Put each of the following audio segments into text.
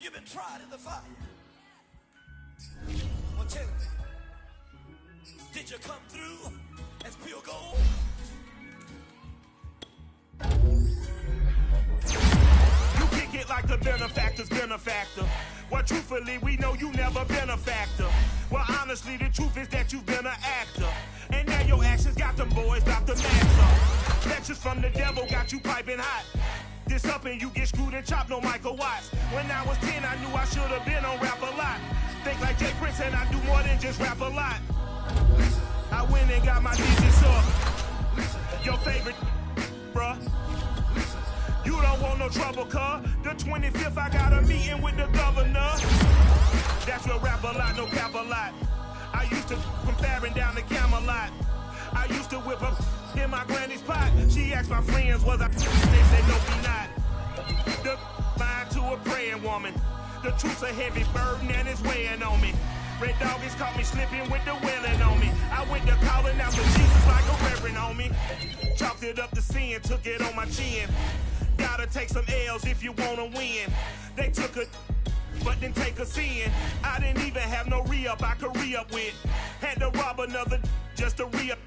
you've been tried in the fire. Well, tell me, did you come through as pure gold? You kick it like the benefactor's benefactor. Well, truthfully, we know you never been a factor. Well, honestly, the truth is that you've been an actor. And now your actions got them boys about to max up. Lectures from the devil got you piping hot. This up and you get screwed and chopped, no Michael Watts. When I was 10, I knew I should have been on Rap a Lot. Think like Jay Prince and I do more than just rap a lot. I went and got my digits up. Your favorite, bruh. You don't want no trouble, cuz. The 25th, I got a meeting with the governor. That's what Rap a Lot, no cap a lot. I used to from Farron down to Camelot. I used to whip up in my granny's pot. She asked my friends, was I? They said, no, we not. The line to a praying woman. The truth's a heavy burden and it's weighing on me. Red Doggies caught me slipping with the wailing on me. I went to calling out for Jesus like a reverend on me. Chalked it up to sin, took it on my chin. Gotta take some L's if you wanna win. They took a but then take us in. I didn't even have no re-up I could re-up with. Had to rob another just to re-up.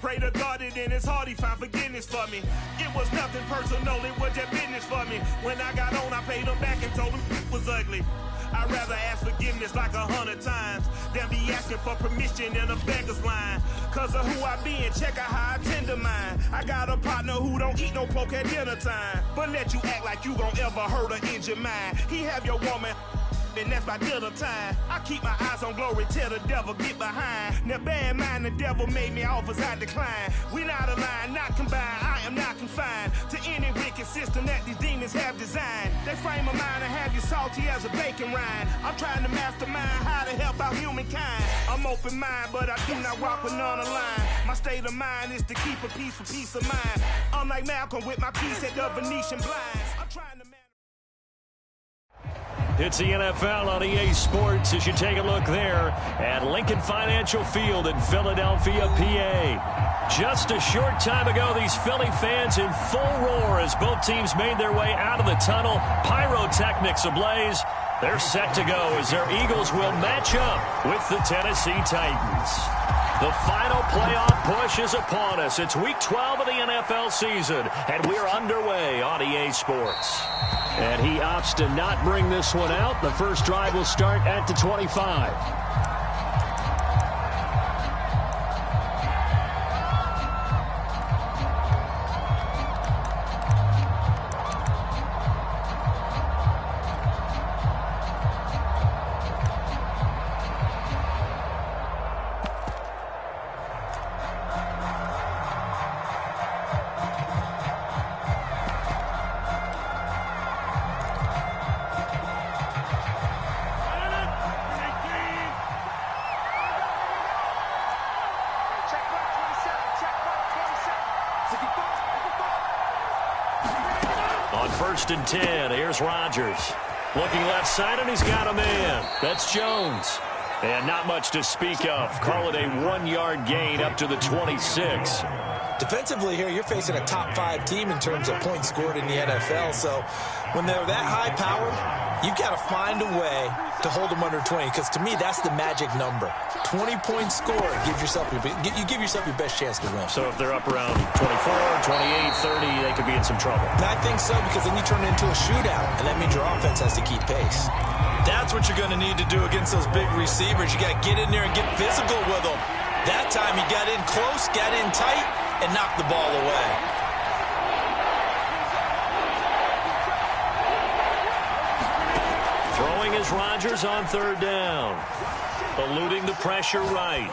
Pray to God it in his heart he found forgiveness for me. It was nothing personal, it was just business for me. When I got on, I paid him back and told him it was ugly. I'd rather ask forgiveness like 100 times than be asking for permission in a beggar's line. Cause of who I be and check out how I tend to mine. I got a partner who don't eat no pork at dinner time, but let you act like you gon' ever hurt or injure mine. He have your woman and that's by dinner time. I keep my eyes on glory till the devil get behind. Now bear in mind the devil made me offers I decline. We not aligned, not combined, I am not confined to any wicked system that these demons have designed. They frame a mind and have you salty as a bacon rind. I'm trying to mastermind how to help out humankind. I'm open mind, but I do not walk with none line. My state of mind is to keep a peace for peace of mind. I'm like Malcolm with my piece at the Venetian blinds. I'm trying to It's the NFL on EA Sports as you take a look there at Lincoln Financial Field in Philadelphia, PA. Just a short time ago, these Philly fans in full roar as both teams made their way out of the tunnel. Pyrotechnics ablaze. They're set to go as their Eagles will match up with the Tennessee Titans. The final playoff push is upon us. It's Week 12 of the NFL season, and we're underway on EA Sports. And he opts to not bring this one out. The first drive will start at the 25. First and 10, here's Rodgers. Looking left side, and he's got a man. That's Jones. And not much to speak of. Call it a 1-yard gain up to the 26. Defensively here, you're facing a top 5 team in terms of points scored in the NFL. So when they're that high powered, you've got to find a way to hold them under 20. Because to me, that's the magic number. 20 points scored. You give yourself your best chance to win. So if they're up around 24, 28, 30, they could be in some trouble. And I think so, because then you turn it into a shootout. And that means your offense has to keep pace. That's what you're going to need to do against those big receivers. You got to get in there and get physical with them. That time he got in close, got in tight, and knocked the ball away. Throwing is Rodgers on third down. Eluding the pressure right.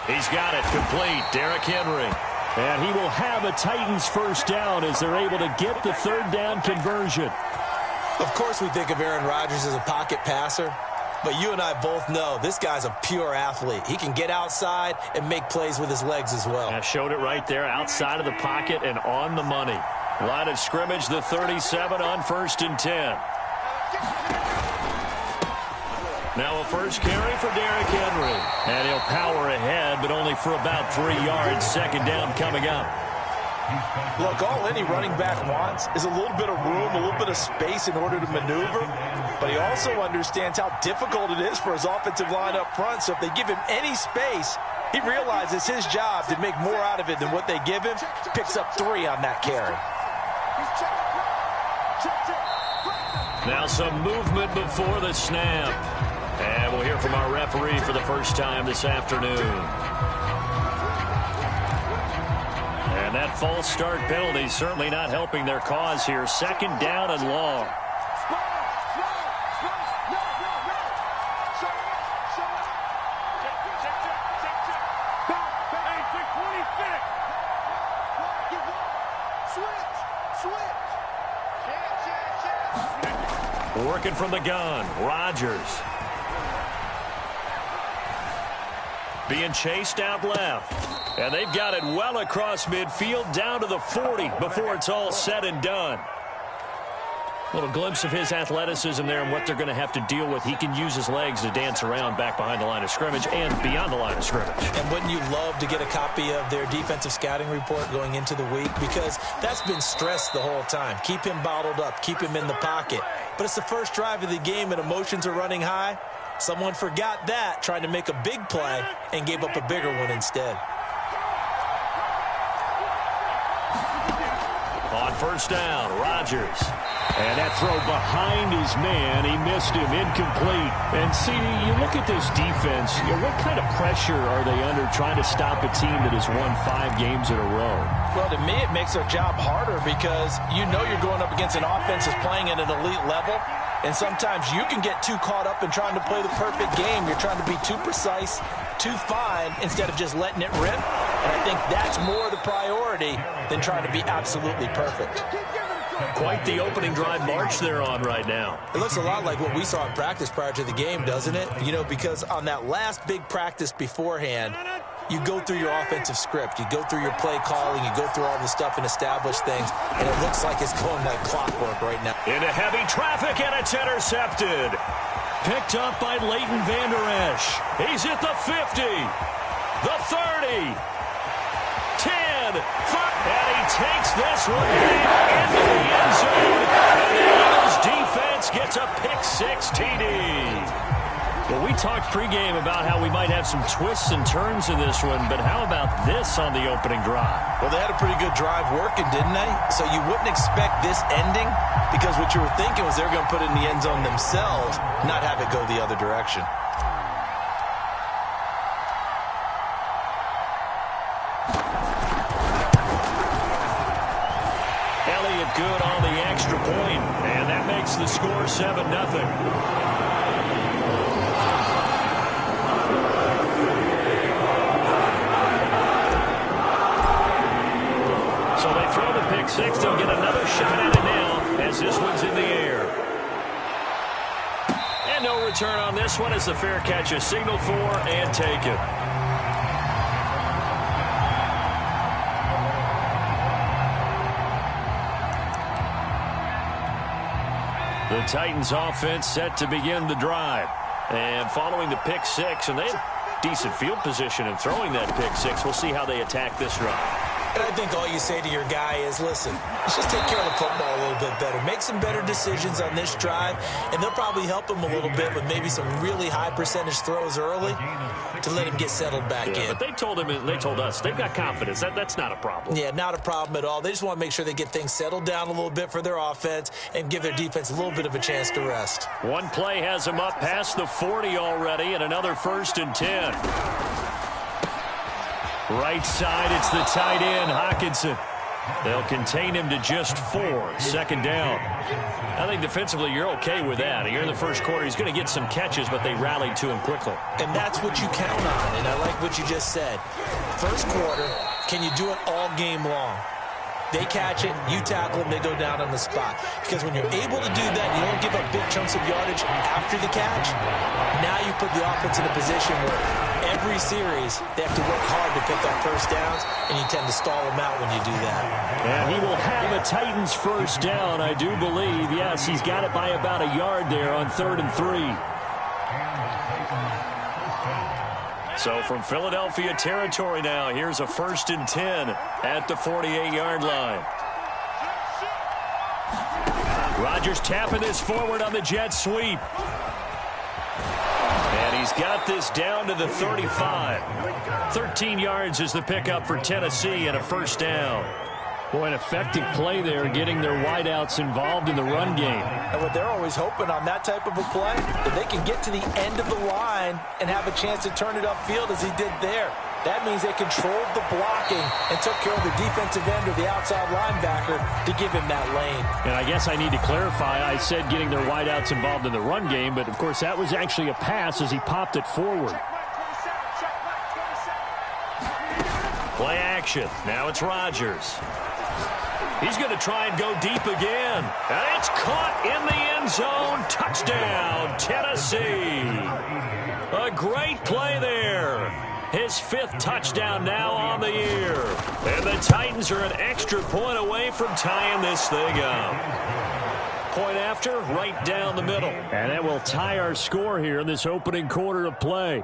He's got it complete. Derrick Henry. And he will have a Titans first down as they're able to get the third down conversion. Of course we think of Aaron Rodgers as a pocket passer, but you and I both know this guy's a pure athlete. He can get outside and make plays with his legs as well. I showed it right there, outside of the pocket and on the money. Line of scrimmage, the 37 on first and 10. Now a first carry for Derrick Henry. And he'll power ahead, but only for about 3 yards. Second down coming up. Look, all any running back wants is a little bit of room, a little bit of space in order to maneuver, but he also understands how difficult it is for his offensive line up front, so if they give him any space, he realizes his job to make more out of it than what they give him, picks up 3 on that carry. Now some movement before the snap. And we'll hear from our referee for the first time this afternoon. And that false start penalty certainly not helping their cause here. 2nd down and long. Working from the gun, Rodgers. Being chased out left. And they've got it well across midfield down to the 40 before it's all said and done. A little glimpse of his athleticism there and what they're going to have to deal with. He can use his legs to dance around back behind the line of scrimmage and beyond the line of scrimmage. And wouldn't you love to get a copy of their defensive scouting report going into the week? Because that's been stressed the whole time. Keep him bottled up. Keep him in the pocket. But it's the first drive of the game and emotions are running high. Someone forgot that, trying to make a big play, and gave up a bigger one instead. On first down, Rodgers. And that throw behind his man, he missed him, incomplete. And, CD, you look at this defense, what kind of pressure are they under trying to stop a team that has won 5 games in a row? Well, to me, it makes their job harder because you know you're going up against an offense that's playing at an elite level. And sometimes you can get too caught up in trying to play the perfect game. You're trying to be too precise, too fine, instead of just letting it rip. And I think that's more the priority than trying to be absolutely perfect. Quite the opening drive march they're on right now. It looks a lot like what we saw in practice prior to the game, doesn't it? You know, because on that last big practice beforehand, you go through your offensive script, you go through your play calling, you go through all the stuff and establish things, and it looks like it's going like clockwork right now. Into heavy traffic, and it's intercepted. Picked up by Leighton Vander Esch. He's at the 50, the 30, 10, 5, and he takes this one back into the end zone. And the Eagles defense gets a pick-6 TD. Well, we talked pregame about how we might have some twists and turns in this one, but how about this on the opening drive? Well, they had a pretty good drive working, didn't they? So you wouldn't expect this ending because what you were thinking was they were going to put it in the end zone themselves, not have it go the other direction. Elliott good on the extra point, and that makes the score 7-0. So they throw the pick-6. They'll get another shot at it now as this one's in the air. And no return on this one as the fair catch is signaled for and taken. The Titans offense set to begin the drive. And following the pick-6, and they have decent field position in throwing that pick-6. We'll see how they attack this drive. And I think all you say to your guy is, listen, let's just take care of the football a little bit better. Make some better decisions on this drive, and they'll probably help him a little bit with maybe some really high percentage throws early to let him get settled back in. But they told him, and they told us, they've got confidence. That's not a problem. Yeah, not a problem at all. They just want to make sure they get things settled down a little bit for their offense and give their defense a little bit of a chance to rest. One play has them up past the 40 already, and another 1st and 10. Right side, it's the tight end, Hockenson. They'll contain him to just 4. 2nd down. I think defensively you're okay with that. Here in the first quarter, he's going to get some catches, but they rallied to him quickly. And that's what you count on, and I like what you just said. First quarter, can you do it all game long? They catch it, you tackle them, they go down on the spot. Because when you're able to do that, you don't give up big chunks of yardage after the catch. Now you put the offense in a position where every series they have to work hard to pick up first downs, and you tend to stall them out when you do that. And he will have a Titans first down, I do believe. Yes, he's got it by about a yard there on 3rd and 3. So from Philadelphia territory now, here's a 1st and 10 at the 48-yard line. Rodgers tapping this forward on the jet sweep. And he's got this down to the 35. 13 yards is the pickup for Tennessee and a 1st down. Boy, an effective play there, getting their wideouts involved in the run game. And what they're always hoping on that type of a play, that they can get to the end of the line and have a chance to turn it upfield as he did there. That means they controlled the blocking and took care of the defensive end or the outside linebacker to give him that lane. And I guess I need to clarify, I said getting their wideouts involved in the run game, but of course that was actually a pass as he popped it forward. Play action. Now it's Rodgers. He's going to try and go deep again. And it's caught in the end zone. Touchdown, Tennessee. A great play there. His 5th touchdown now on the year. And the Titans are an extra point away from tying this thing up. Point after, right down the middle. And that will tie our score here in this opening quarter of play.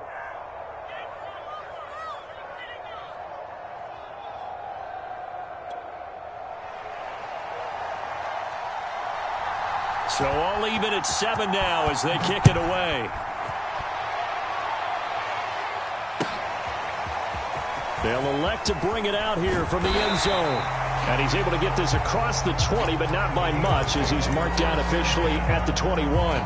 So all even at 7 now as they kick it away. They'll elect to bring it out here from the end zone. And he's able to get this across the 20, but not by much as he's marked down officially at the 21.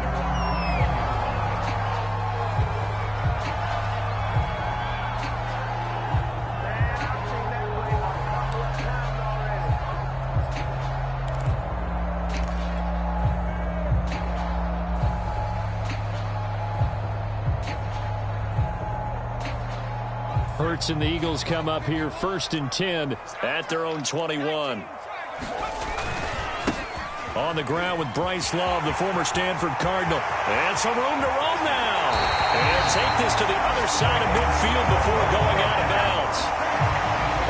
Hurts and the Eagles come up here 1st and 10 at their own 21. On the ground with Bryce Love, the former Stanford Cardinal. And some room to roam now. And take this to the other side of midfield before going out of bounds.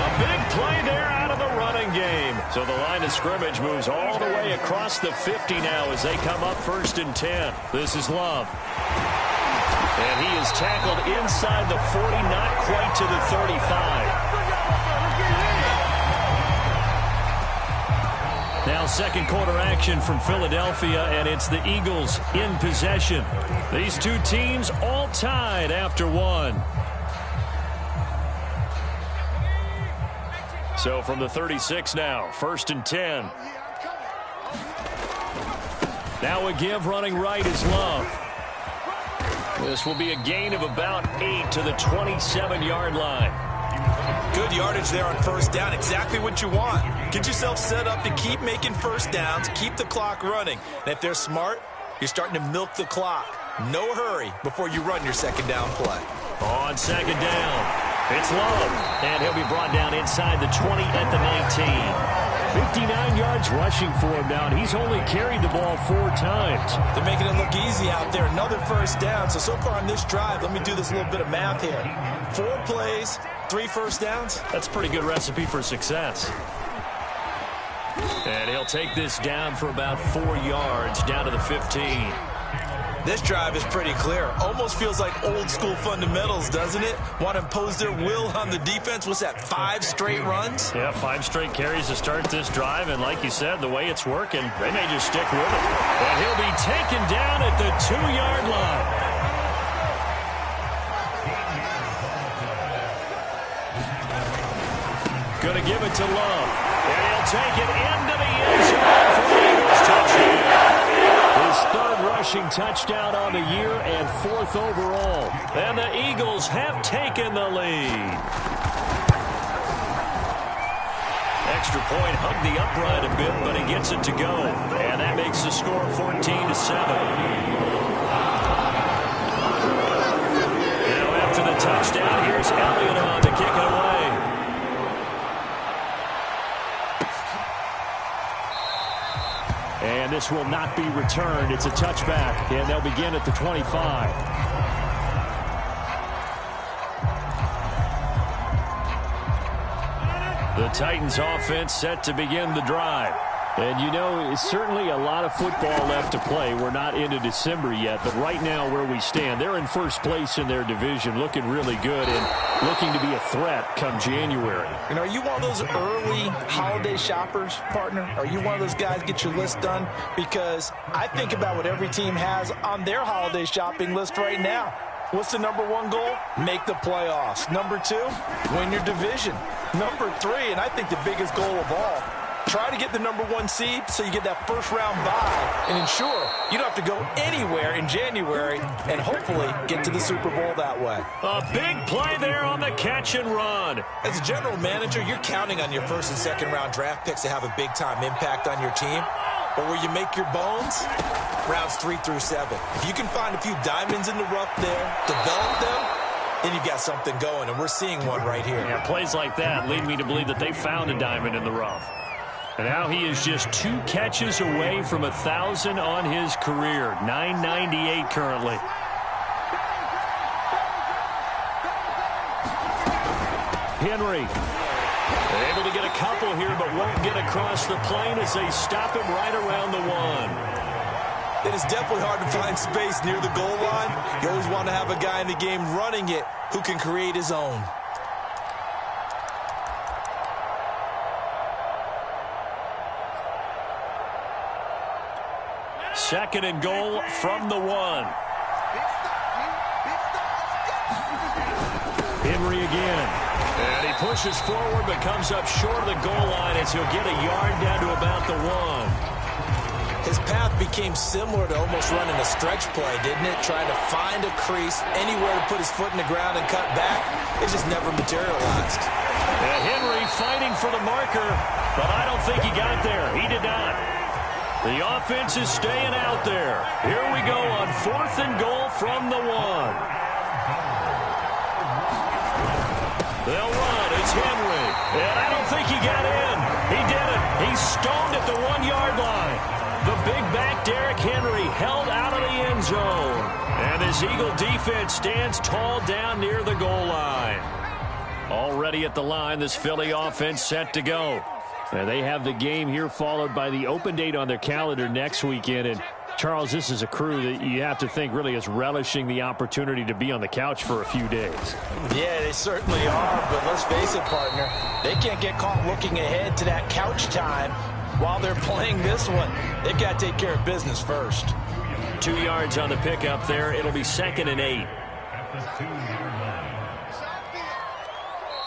A big play there out of the running game. So the line of scrimmage moves all the way across the 50 now as they come up 1st and 10. This is Love. And he is tackled inside the 40, not quite to the 35. Now 2nd quarter action from Philadelphia, and it's the Eagles in possession. These two teams all tied after 1. So from the 36 now, 1st and 10. Now a give running right is Love. This will be a gain of about 8 to the 27-yard line. Good yardage there on 1st down. Exactly what you want. Get yourself set up to keep making 1st downs, keep the clock running. And if they're smart, you're starting to milk the clock. No hurry before you run your 2nd down play. On 2nd down, it's Love. And he'll be brought down inside the 20 at the 19. 59 yards rushing for him now, and he's only carried the ball 4 times. They're making it look easy out there. Another 1st down. So far on this drive, let me do this little bit of math here. 4 plays, 3 1st downs. That's a pretty good recipe for success. And he'll take this down for about 4 yards, down to the 15. This drive is pretty clear. Almost feels like old school fundamentals, doesn't it? Want to impose their will on the defense. What's that, 5 straight runs? Yeah, 5 straight carries to start this drive. And like you said, the way it's working, they may just stick with it. And he'll be taken down at the 2-yard line. Going to give it to Love. And he'll take it into the end zone for the Eagles touchdown. His 3rd rushing touchdown on the year and 4th overall. And the Eagles have taken the lead. Extra point hugged the upright a bit, but he gets it to go. And that makes the score 14-7. Now after the touchdown, here's Elliott on to kick it away. And this will not be returned. It's a touchback, and they'll begin at the 25. The Titans offense set to begin the drive. And, you know, it's certainly a lot of football left to play. We're not into December yet, but right now where we stand, they're in first place in their division, looking really good and looking to be a threat come January. And are you one of those early holiday shoppers, partner? Are you one of those guys get your list done? Because I think about what every team has on their holiday shopping list right now. What's the number one goal? Make the playoffs. Number 2, win your division. Number 3, and I think the biggest goal of all, try to get the number 1 seed so you get that first round bye and ensure you don't have to go anywhere in January and hopefully get to the Super Bowl that way. A big play there on the catch and run. As a general manager, you're counting on your first and second round draft picks to have a big time impact on your team. But where you make your bones, rounds 3 through 7. If you can find a few diamonds in the rough there, develop them, then you've got something going, and we're seeing one right here. Yeah, plays like that lead me to believe that they found a diamond in the rough. And now he is just 2 catches away from 1,000 on his career. 998 currently. Henry able to get a couple here, but won't get across the plane as they stop him right around the 1. It is definitely hard to find space near the goal line. You always want to have a guy in the game running it who can create his own. Second and goal from the 1. Henry again. And he pushes forward but comes up short of the goal line as he'll get a yard down to about the 1. His path became similar to almost running a stretch play, didn't it? Trying to find a crease, anywhere to put his foot in the ground and cut back. It just never materialized. And Henry fighting for the marker, but I don't think he got there. He did not. The offense is staying out there. Here we go on 4th and goal from the 1. They'll run. It's Henry. And I don't think he got in. He did it. He's stoned at the 1-yard line. The big back Derrick Henry held out of the end zone. And this Eagle defense stands tall down near the goal line. Already at the line, this Philly offense set to go. And they have the game here followed by the open date on their calendar next weekend. And Charles, this is a crew that you have to think really is relishing the opportunity to be on the couch for a few days. Yeah, they certainly are, but let's face it, partner, they can't get caught looking ahead to that couch time while they're playing this one. They've got to take care of business first. 2 yards on the pickup there. It'll be 2nd and 8.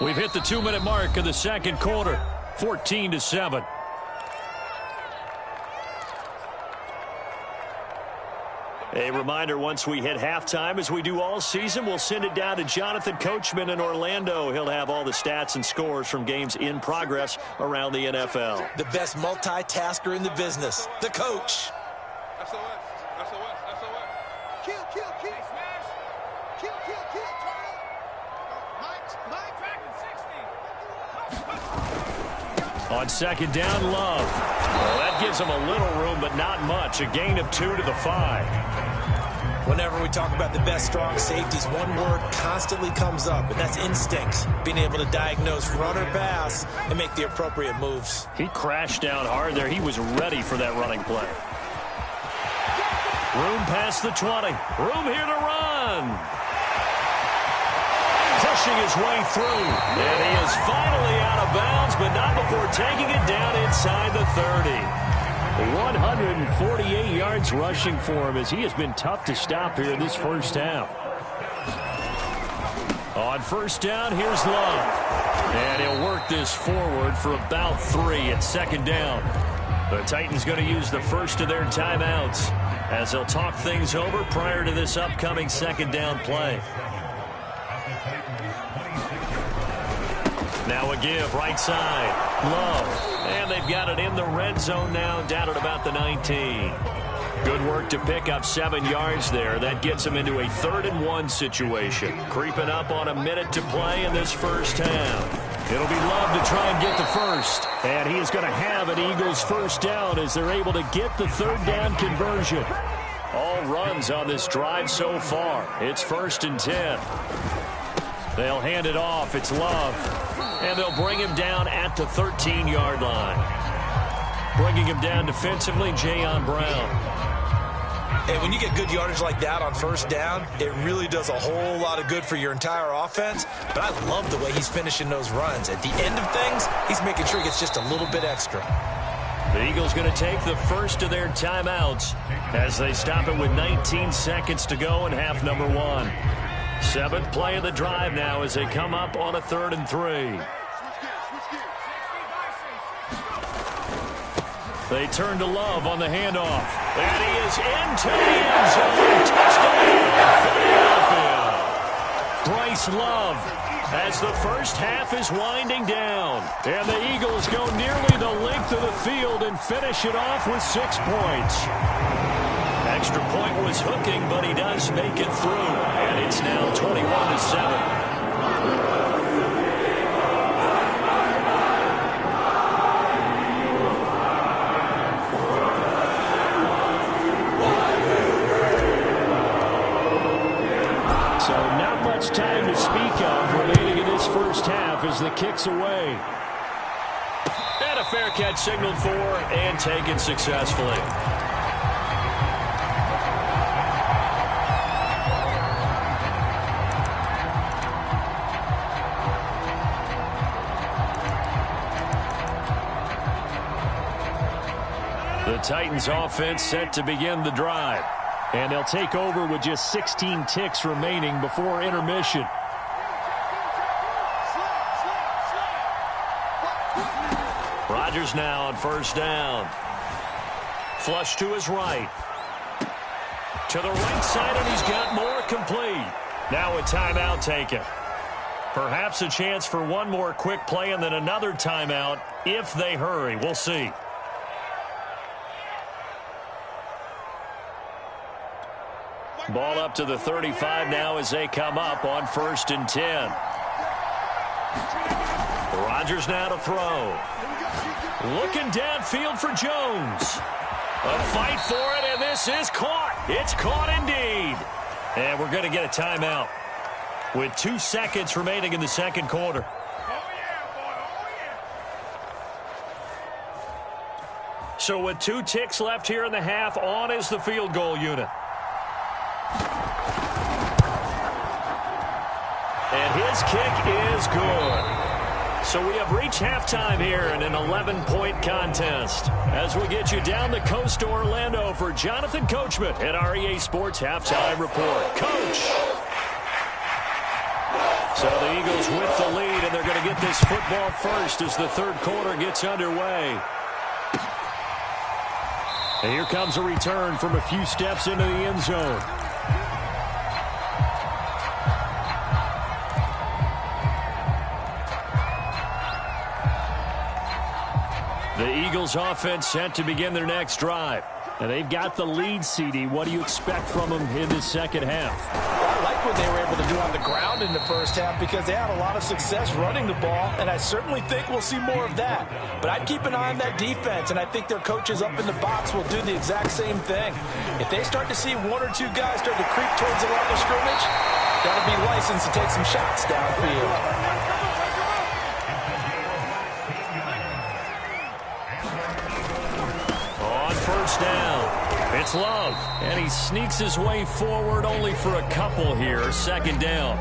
We've hit the 2-minute mark of the second quarter. 14-7. A reminder, once we hit halftime, as we do all season, we'll send it down to Jonathan Coachman in Orlando. He'll have all the stats and scores from games in progress around the NFL. The best multitasker in the business, the coach. SOS, SOS, SOS. Kill, kill, kill. Smash. Kill, kill, kill. Mike, tracking 60. On second down, Love. Well, that gives him a little room, but not much. A gain of 2 to the 5. Whenever we talk about the best strong safeties, one word constantly comes up, and that's instinct. Being able to diagnose run or pass and make the appropriate moves. He crashed down hard there. He was ready for that running play. Room past the 20. Room here to run. Pushing his way through. And he is finally out of bounds, but not before taking it down inside the 30. 148 yards rushing for him as he has been tough to stop here in this first half. On first down, here's Love. And he'll work this forward for about 3 at second down. The Titans going to use the first of their timeouts as they'll talk things over prior to this upcoming second down play. Now a give, right side. Love. And they've got it in the red zone now, down at about the 19. Good work to pick up 7 yards there. That gets them into a 3rd and 1 situation. Creeping up on a minute to play in this first half. It'll be Love to try and get the first. And he is going to have an Eagles first down as they're able to get the 3rd down conversion. All runs on this drive so far. It's 1st and 10. They'll hand it off. It's Love. And they'll bring him down at the 13-yard line. Bringing him down defensively, Jayon Brown. Hey, when you get good yardage like that on first down, it really does a whole lot of good for your entire offense. But I love the way he's finishing those runs. At the end of things, he's making sure he gets just a little bit extra. The Eagles going to take the first of their timeouts as they stop it with 19 seconds to go in half number 1. 7th play of the drive now as they come up on a 3rd and 3. They turn to Love on the handoff. And he is into the end zone. Touchdown, Philadelphia. Bryce Love as the first half is winding down. And the Eagles go nearly the length of the field and finish it off with 6 points. Extra point was hooking, but he does make it through. And it's now 21-7. Time to speak of remaining in this first half as the kick's away. And a fair catch signaled for and taken successfully. The Titans offense set to begin the drive. And they'll take over with just 16 ticks remaining before intermission. Rodgers now on first down. Flush to his right. To the right side, and he's got more complete. Now a timeout taken. Perhaps a chance for one more quick play and then another timeout if they hurry. We'll see. Ball up to the 35 now as they come up on 1st and 10. Rodgers now to throw. Looking downfield for Jones. A fight for it, and this is caught. It's caught indeed. And we're going to get a timeout with 2 seconds remaining in the second quarter. So with 2 ticks left here in the half, on is the field goal unit. And his kick is good. So we have reached halftime here in an 11-point contest. As we get you down the coast to Orlando for Jonathan Coachman at our EA Sports Halftime Report. Coach! So the Eagles with the lead, and they're going to get this football first as the third quarter gets underway. And here comes a return from a few steps into the end zone. The Eagles offense set to begin their next drive. And they've got the lead, CD. What do you expect from them in the second half? I like what they were able to do on the ground in the first half because they had a lot of success running the ball, and I certainly think we'll see more of that. But I'd keep an eye on that defense, and I think their coaches up in the box will do the exact same thing. If they start to see 1 or 2 guys start to creep towards the line of scrimmage, that'll be licensed to take some shots downfield. First down. It's Love. And he sneaks his way forward only for a couple here. Second down.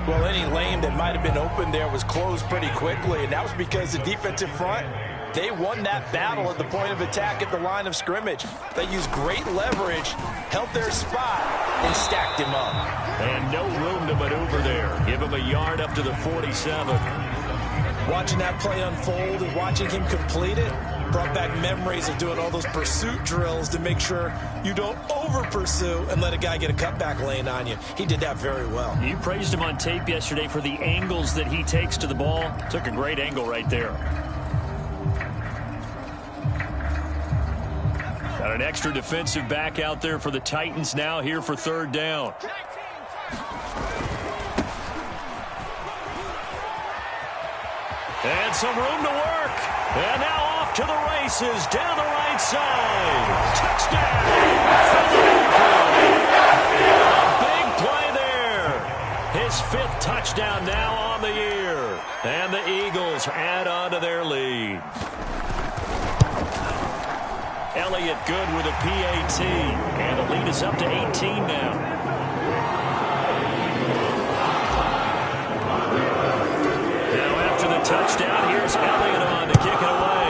Well, any lane that might have been open there was closed pretty quickly, and that was because the defensive front, they won that battle at the point of attack at the line of scrimmage. They used great leverage, held their spot, and stacked him up. And no room to maneuver there. Give him a yard up to the 47. Watching that play unfold and watching him complete it brought back memories of doing all those pursuit drills to make sure you don't over-pursue and let a guy get a cutback lane on you. He did that very well. You praised him on tape yesterday for the angles that he takes to the ball. Took a great angle right there. Got an extra defensive back out there for the Titans now here for third down. And some room to work. And now off to the races down the right side. Touchdown! A big play there. His 5th touchdown now on the year. And the Eagles add on to their lead. Elliott Good with a PAT. And the lead is up to 18 now. Now after the touchdown, here's Elliott on to kick it away.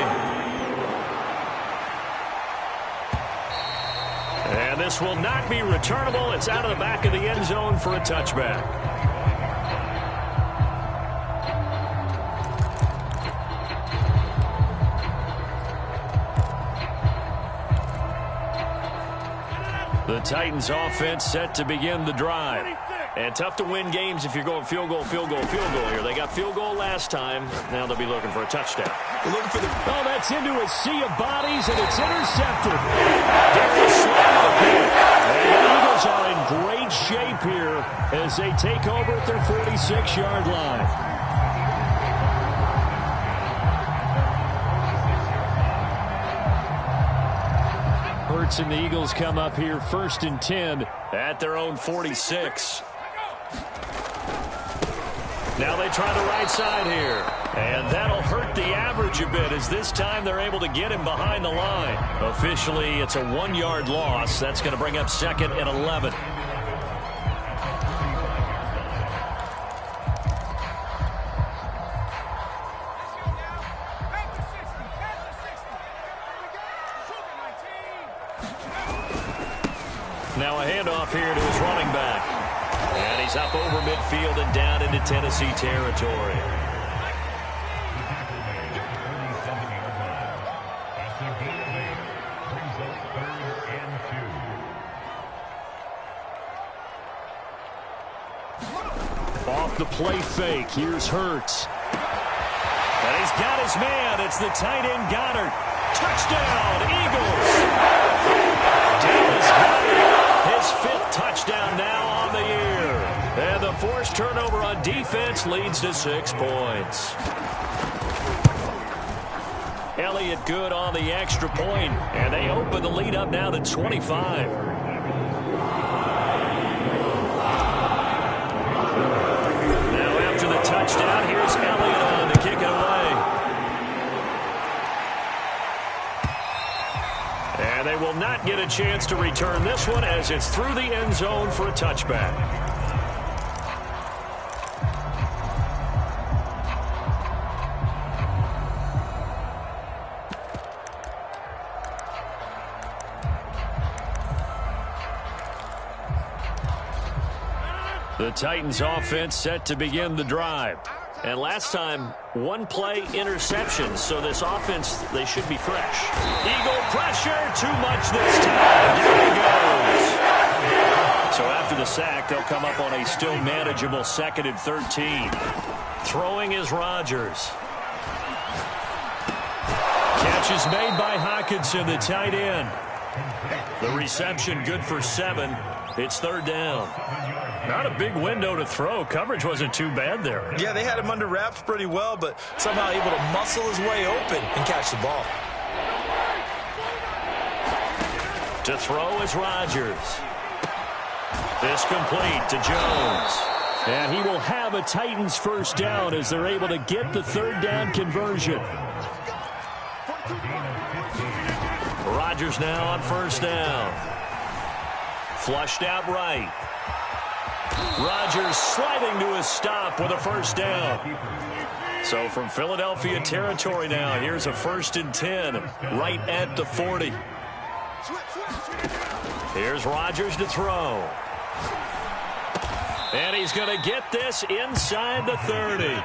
And this will not be returnable. It's out of the back of the end zone for a touchback. The Titans offense set to begin the drive. And tough to win games if you're going field goal, field goal, field goal here. They got field goal last time. Now they'll be looking for a touchdown. They're looking for the... Oh, that's into a sea of bodies, and it's intercepted. Darius Slay with a pick. And the Eagles are in great shape here as they take over at their 46-yard line. And the Eagles come up here 1st and 10 at their own 46. Now they try the right side here. And that'll hurt the average a bit as this time they're able to get him behind the line. Officially, it's a 1-yard loss. That's going to bring up 2nd and 11. Now a handoff here to his running back. And he's up over midfield and down into Tennessee territory. Off the play fake, here's Hurts. And he's got his man. It's the tight end Goddard. Touchdown, Eagles! Dallas Goedert, his 5th touchdown now on the year. And the forced turnover on defense leads to 6 points. Elliott Good on the extra point, and they open the lead up now to 25. Now after the touchdown, here's Elliott on to kick it away. And they will not get a chance to return this one as it's through the end zone for a touchback. The Titans offense set to begin the drive. And last time, 1-play interception. So this offense, they should be fresh. Eagle pressure, too much this time. There he goes. So after the sack, they'll come up on a still manageable 2nd and 13. Throwing is Rodgers. Catch is made by Hockenson, the tight end. The reception good for 7. It's 3rd down. Not a big window to throw. Coverage wasn't too bad there. Yeah, they had him under wraps pretty well, but somehow able to muscle his way open and catch the ball. To throw is Rodgers. This complete to Jones. And he will have a Titans 1st down as they're able to get the 3rd down conversion. Rodgers now on 1st down. Flushed out right. Rodgers sliding to his stop with a 1st down. So from Philadelphia territory now, here's a 1st and 10 right at the 40. Here's Rodgers to throw. And he's going to get this inside the 30.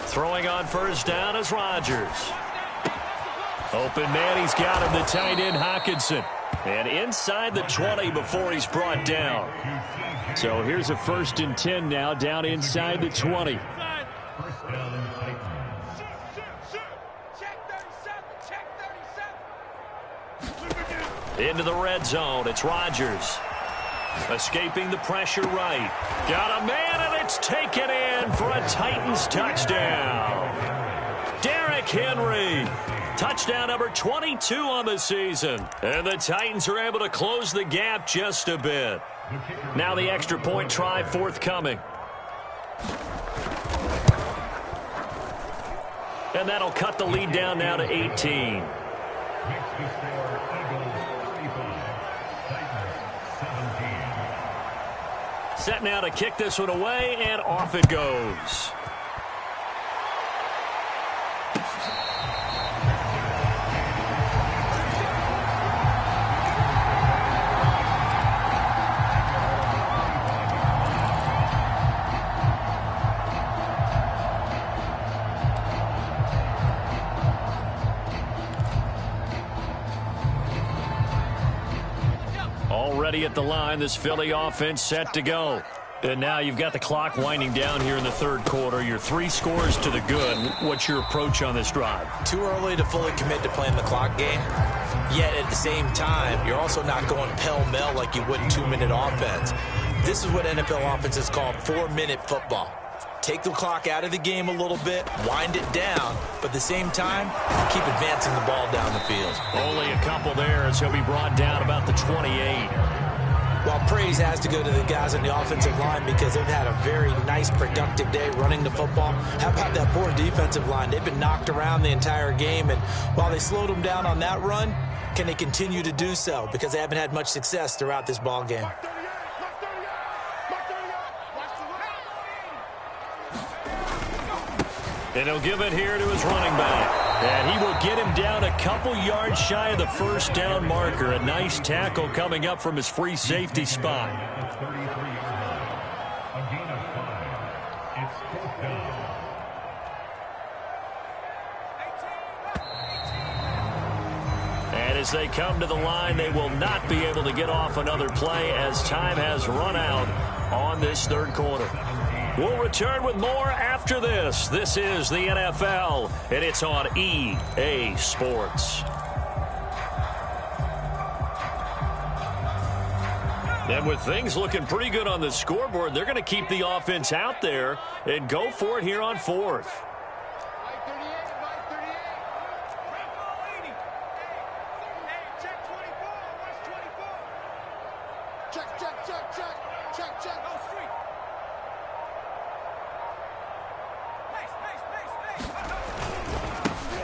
Throwing on 1st down is Rodgers. Open man, he's got him, the tight end Hockenson. And inside the 20 before he's brought down. So here's a 1st and 10 now, down inside the 20. Into the red zone, it's Rodgers. Escaping the pressure right. Got a man, and it's taken in for a Titans touchdown. Derrick Henry. Touchdown number 22 on the season. And the Titans are able to close the gap just a bit. Now the extra point try forthcoming. And that'll cut the lead down now to 18. Set now to kick this one away, and off it goes. Already at the line, this Philly offense set to go. And now you've got the clock winding down here in the third quarter. Your 3 scores to the good. What's your approach on this drive? Too early to fully commit to playing the clock game. Yet at the same time, you're also not going pell-mell like you would in 2-minute offense. This is what NFL offenses call 4-minute football. Take the clock out of the game a little bit, wind it down, but at the same time, keep advancing the ball down the field. Only a couple there as he'll be brought down about the 28. Well, praise has to go to the guys on the offensive line because they've had a very nice, productive day running the football. How about that poor defensive line? They've been knocked around the entire game, and while they slowed them down on that run, can they continue to do so? Because they haven't had much success throughout this ball game. And he'll give it here to his running back. And he will get him down a couple yards shy of the first down marker. A nice tackle coming up from his free safety spot. And as they come to the line, they will not be able to get off another play as time has run out on this third quarter. We'll return with more after this. This is the NFL, and it's on EA Sports. And with things looking pretty good on the scoreboard, they're going to keep the offense out there and go for it here on fourth.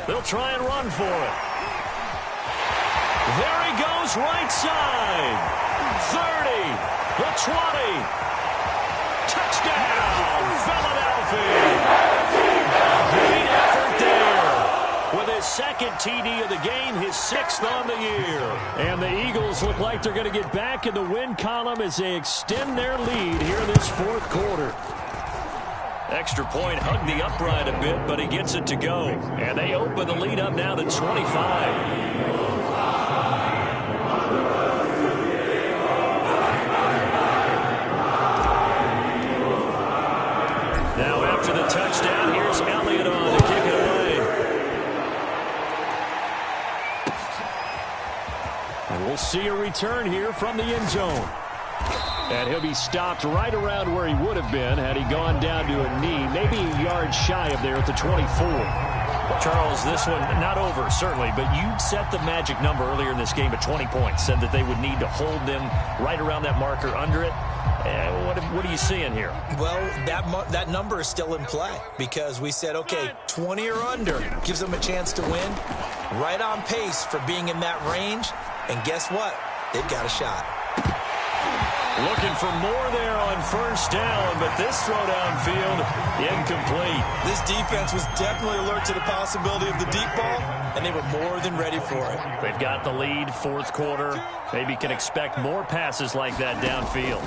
They'll try and run for it. There he goes, right side. 30, the 20. Touchdown, Philadelphia. Great effort there. With his second TD of the game, his 6th on the year. And the Eagles look like they're going to get back in the win column as they extend their lead here in this fourth quarter. Extra point hugged the upright a bit, but he gets it to go. And they open the lead up now to 25. Now after the touchdown, here's Elliott on to kick it away. And we'll see a return here from the end zone. And he'll be stopped right around where he would have been had he gone down to a knee, maybe a yard shy of there at the 24. Charles, this one not over, certainly, but you set the magic number earlier in this game at 20 points, said that they would need to hold them right around that marker under it. What are you seeing here? Well, that number is still in play because we said, okay, 20 or under gives them a chance to win. Right on pace for being in that range. And guess what? They've got a shot. Looking for more there on first down, but this throw downfield incomplete. This defense was definitely alert to the possibility of the deep ball, and they were more than ready for it. They've got the lead, fourth quarter. Maybe can expect more passes like that downfield.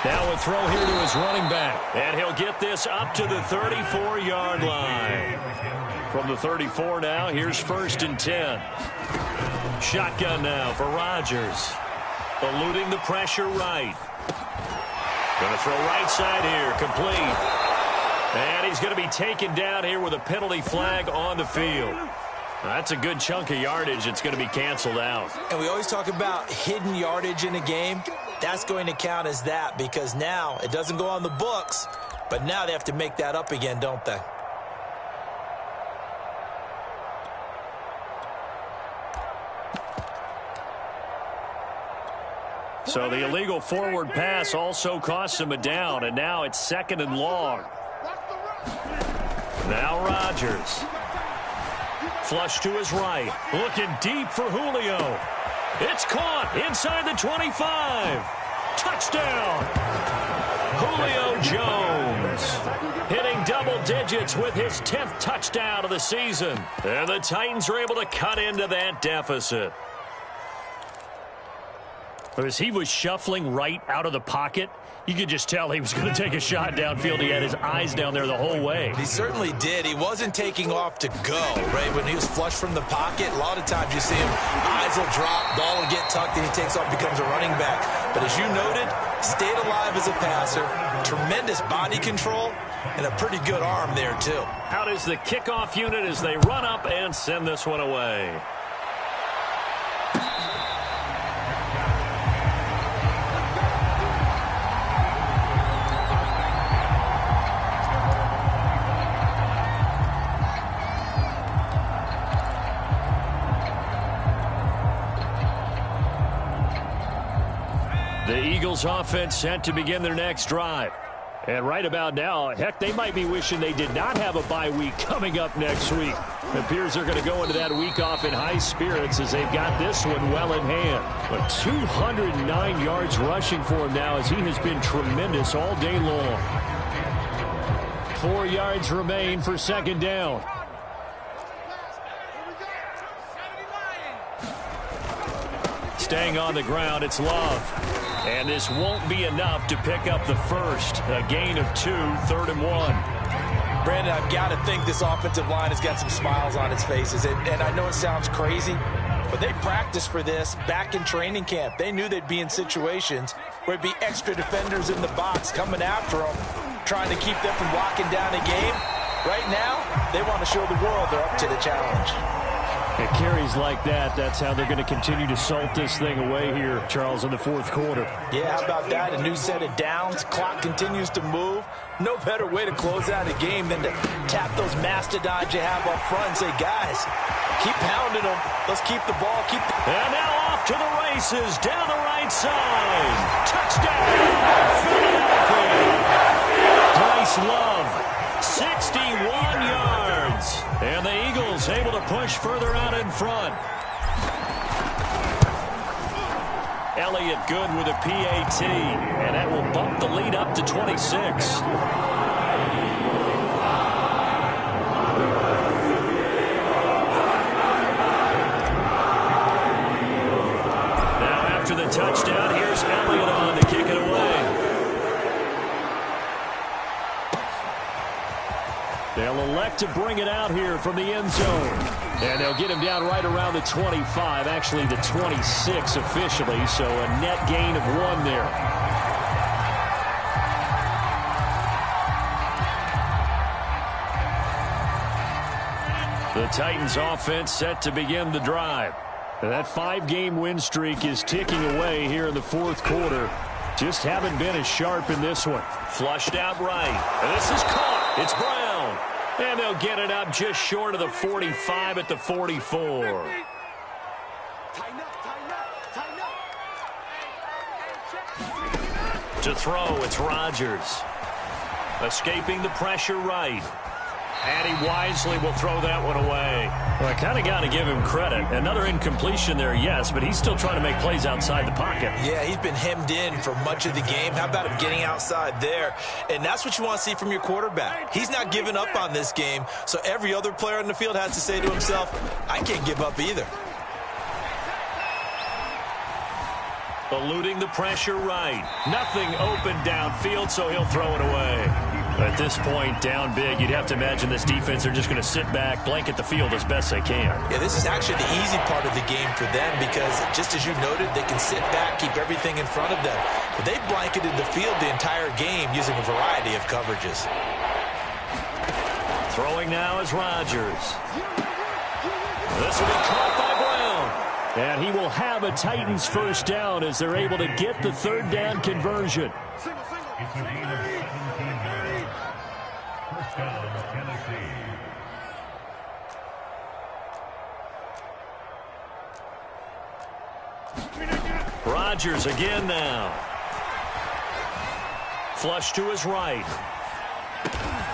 Now a throw here to his running back, and he'll get this up to the 34-yard line. From the 34 now, here's 1st and 10. Shotgun now for Rodgers. Eluding the pressure right. Going to throw right side here, complete. And he's going to be taken down here with a penalty flag on the field. That's a good chunk of yardage. It's going to be canceled out. And we always talk about hidden yardage in a game. That's going to count as that because now it doesn't go on the books, But now they have to make that up again, don't they? So the illegal forward pass also cost him a down, and now it's 2nd and long. Now Rodgers. Flush to his right. Looking deep for Julio. It's caught inside the 25. Touchdown. Julio Jones hitting double digits with his 10th touchdown of the season. And the Titans are able to cut into that deficit. As he was shuffling right out of the pocket, you could just tell he was going to take a shot downfield. He had his eyes down there the whole way. He certainly did. He wasn't taking off to go, right? When he was flushed from the pocket, a lot of times you see him, eyes will drop, ball will get tucked, and he takes off, becomes a running back. But as you noted, stayed alive as a passer, tremendous body control, and a pretty good arm there, too. Out is the kickoff unit as they run up and send this one away. The Eagles offense set to begin their next drive. And right about now, heck, they might be wishing they did not have a bye week coming up next week. It appears they're going to go into that week off in high spirits as they've got this one well in hand. But 209 yards rushing for him now as he has been tremendous all day long. 4 yards remain for 2nd down. Staying on the ground, it's Love. And this won't be enough to pick up the first. A gain of 2, 3rd and 1. Brandon, I've got to think this offensive line has got some smiles on its faces. And I know it sounds crazy, but they practiced for this back in training camp. They knew they'd be in situations where it'd be extra defenders in the box coming after them, trying to keep them from locking down a game. Right now, they want to show the world they're up to the challenge. It carries like that. That's how they're going to continue to salt this thing away here, Charles, in the 4th quarter. Yeah, how about that? A new set of downs. Clock continues to move. No better way to close out a game than to tap those mastodons you have up front and say, guys, keep pounding them. Let's keep the ball. And now off to the races down the right side. Touchdown, Philadelphia. Bryce Love, 61 yards. And the Eagles able to push further out in front. Elliott good with a PAT, and that will bump the lead up to 26. Now after the touchdown, here's Elliott on to kick it away. They'll elect to bring it out here from the end zone. And they'll get him down right around the 25, actually the 26 officially, so a net gain of 1 there. The Titans offense set to begin the drive. And that 5-game win streak is ticking away here in the 4th quarter. Just haven't been as sharp in this one. Flushed out right. And this is caught. It's Brown. And they'll get it up just short of the 45 at the 44. To throw, it's Rodgers. Escaping the pressure right. And he wisely will throw that one away. Well, I kind of got to give him credit. Another incompletion there, yes, but he's still trying to make plays outside the pocket. Yeah, he's been hemmed in for much of the game. How about him getting outside there? And that's what you want to see from your quarterback. He's not giving up on this game, so every other player on the field has to say to himself, I can't give up either. Eluding the pressure right. Nothing open downfield, so he'll throw it away. At this point, down big, you'd have to imagine this defense are just going to sit back, blanket the field as best they can. Yeah, this is actually the easy part of the game for them because, just as you noted, they can sit back, keep everything in front of them. But they blanketed the field the entire game using a variety of coverages. Throwing now is Rodgers. This will be caught by Brown. And he will have a Titans first down as they're able to get the 3rd down conversion. First down, Tennessee. Rodgers again now. Flush to his right.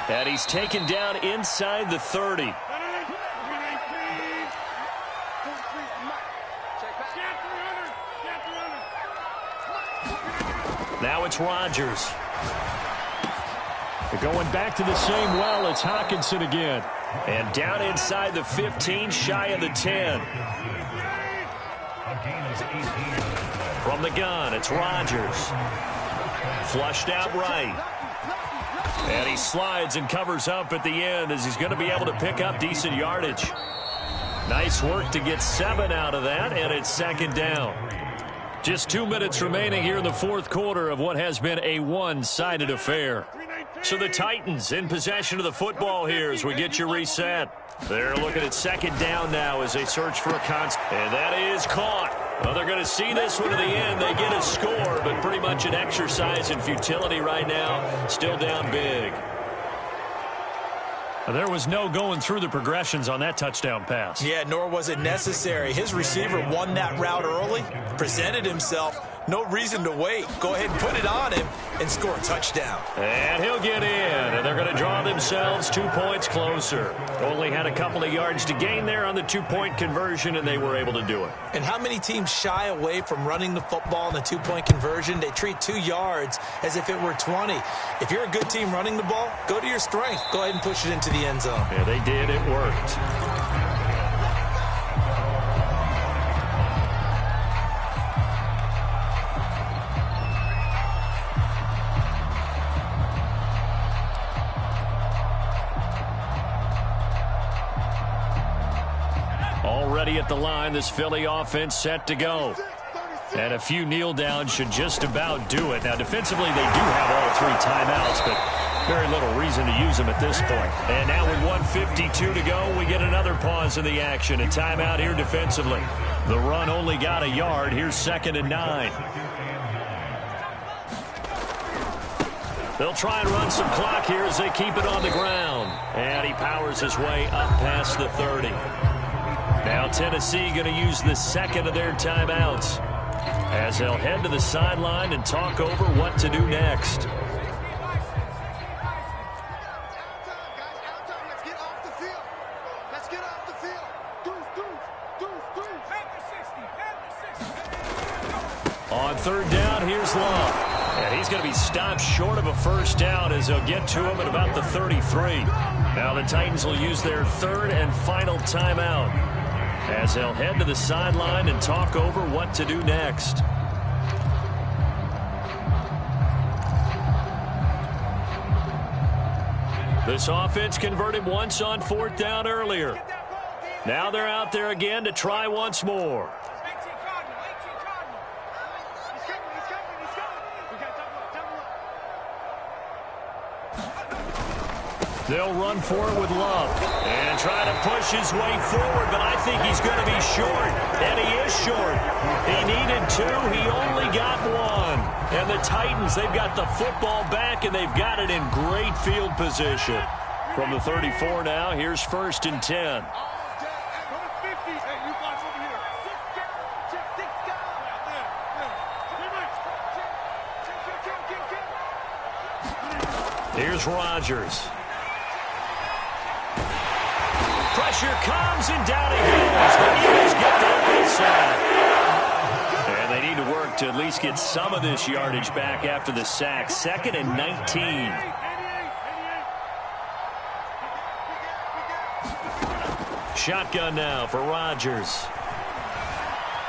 And he's taken down inside the 30. Now it's Rodgers. They're going back to the same well. It's Hockenson again. And down inside the 15, shy of the 10. From the gun, it's Rodgers. Flushed out right. And he slides and covers up at the end as he's going to be able to pick up decent yardage. Nice work to get 7 out of that, and it's second down. Just 2 minutes remaining here in the fourth quarter of what has been a one-sided affair. So the Titans in possession of the football here as we get you reset. They're looking at second down now as they search for a constant. And that is caught. Well, they're going to see this one to the end. They get a score, but pretty much an exercise in futility right now. Still down big. There was no going through the progressions on that touchdown pass. Yeah, nor was it necessary. His receiver won that route early, presented himself. No reason to wait. Go ahead and put it on him and score a touchdown. And he'll get in, and they're going to draw themselves 2 points closer. Only had a couple of yards to gain there on the 2-point conversion, and they were able to do it. And how many teams shy away from running the football in the 2-point conversion? They treat 2 yards as if it were 20. If you're a good team running the ball, go to your strength. Go ahead and push it into the end zone. Yeah, they did. It worked. Already at the line, this Philly offense set to go. And a few kneel downs should just about do it. Now, defensively, they do have all 3 timeouts, but very little reason to use them at this point. And now with 1:52 to go, we get another pause in the action. A timeout here defensively. The run only got a yard. Here's 2nd and 9. They'll try and run some clock here as they keep it on the ground. And he powers his way up past the 30. Now Tennessee going to use the 2nd of their timeouts as they'll head to the sideline and talk over what to do next. On 3rd down, here's Love. And he's going to be stopped short of a first down as they'll get to him at about the 33. Now the Titans will use their 3rd and final timeout as they'll head to the sideline and talk over what to do next. This offense converted once on 4th down earlier. Now they're out there again to try once more. They'll run for it with Love and try to push his way forward, but I think he's going to be short, and he is short. He needed 2. He only got 1. And the Titans, they've got the football back, and they've got it in great field position. From the 34 now, here's 1st and 10. Here's Rodgers. Pressure comes, and down he goes. The Eagles get the open sack. And they need to work to at least get some of this yardage back after the sack. 2nd and 19. Shotgun now for Rodgers.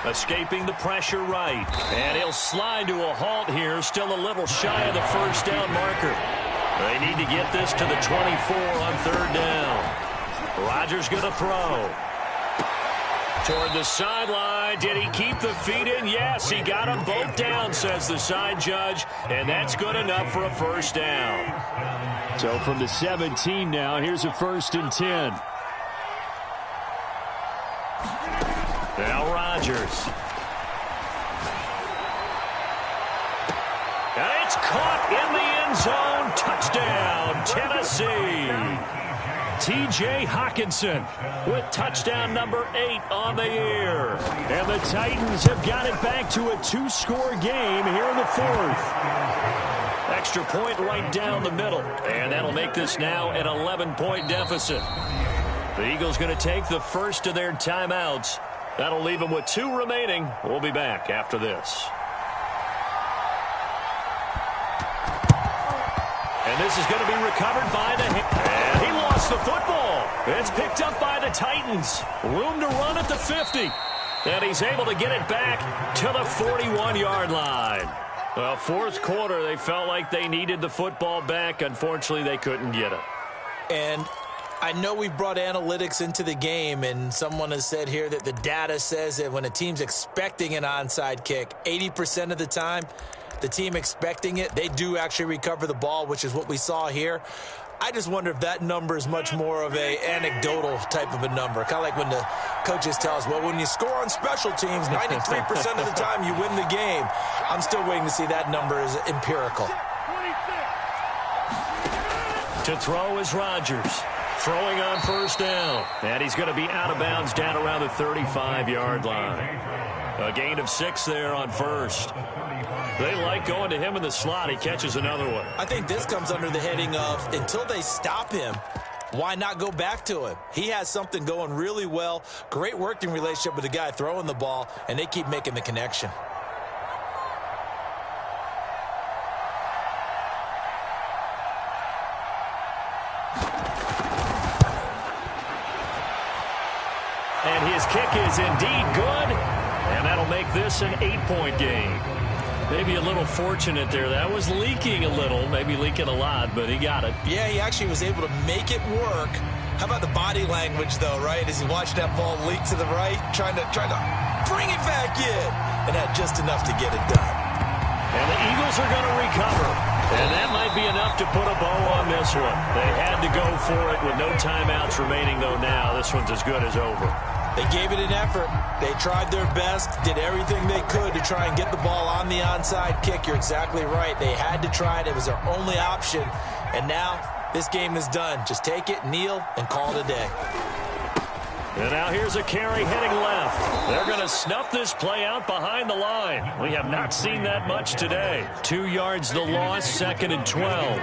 Escaping the pressure right. And he'll slide to a halt here. Still a little shy of the first down marker. They need to get this to the 24 on 3rd down. Rodgers going to throw. Toward the sideline. Did he keep the feet in? Yes, he got them both down, says the side judge. And that's good enough for a first down. So from the 17 now, here's a 1st and 10. Now Rodgers. And it's caught in the end end zone. Touchdown, Tennessee. T.J. Hockenson with touchdown number 8 on the year. And the Titans have got it back to a 2-score game here in the 4th. Extra point right down the middle. And that'll make this now an 11-point deficit. The Eagles going to take the first of their timeouts. That'll leave them with 2 remaining. We'll be back after this. And this is going to be recovered by the... And he lost the football. It's picked up by the Titans. Room to run at the 50. And he's able to get it back to the 41-yard line. Well, 4th quarter, they felt like they needed the football back. Unfortunately, they couldn't get it. And I know we've brought analytics into the game, and someone has said here that the data says that when a team's expecting an onside kick, 80% of the time, the team expecting it, they do actually recover the ball, which is what we saw here. I just wonder if that number is much more of a anecdotal type of a number. Kind of like when the coaches tell us, well, when you score on special teams, 93% of the time you win the game. I'm still waiting to see that number is empirical. To throw is Rodgers. Throwing on first down. And he's going to be out of bounds down around the 35-yard line. A gain of 6 there on first. They like going to him in the slot. He catches another one. I think this comes under the heading of until they stop him, why not go back to him? He has something going really well. Great working relationship with the guy throwing the ball, and they keep making the connection. And his kick is indeed good. And that'll make this an 8-point game. Maybe a little fortunate there. That was leaking a little, maybe leaking a lot, but he got it. Yeah, he actually was able to make it work. How about the body language, though, right? As he watched that ball leak to the right, trying to bring it back in, and had just enough to get it done. And the Eagles are going to recover. And that might be enough to put a bow on this one. They had to go for it with no timeouts remaining, though now. This one's as good as over. They gave it an effort. They tried their best, did everything they could to try and get the ball on the onside kick. You're exactly right. They had to try it. It was their only option. And now this game is done. Just take it, kneel, and call it a day. And now here's a carry heading left. They're going to snuff this play out behind the line. We have not seen that much today. 2 yards the loss, 2nd and 12.